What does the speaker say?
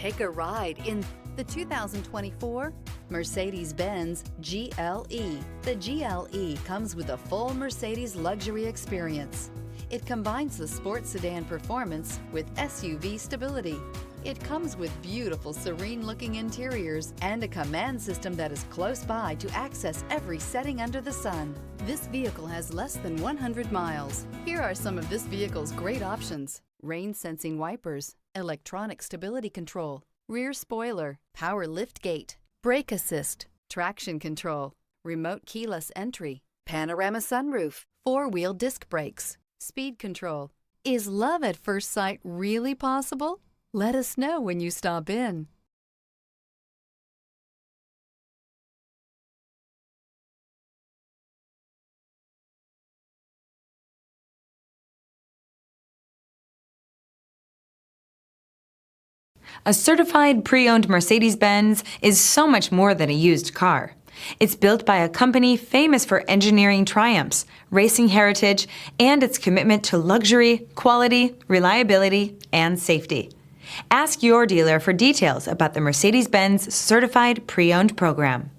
Take a ride in the 2024 Mercedes-Benz GLE. The GLE comes with a full Mercedes luxury experience. It combines the sports sedan performance with SUV stability. It comes with beautiful, serene-looking interiors and a command system that is close by to access every setting under the sun. This vehicle has less than 100 miles. Here are some of this vehicle's great options: rain-sensing wipers, electronic stability control, rear spoiler, power liftgate, brake assist, traction control, remote keyless entry, panorama sunroof, four-wheel disc brakes, speed control. Is love at first sight really possible? Let us know when you stop in. A certified pre-owned Mercedes-Benz is so much more than a used car. It's built by a company famous for engineering triumphs, racing heritage, and its commitment to luxury, quality, reliability, and safety. Ask your dealer for details about the Mercedes-Benz Certified Pre-Owned program.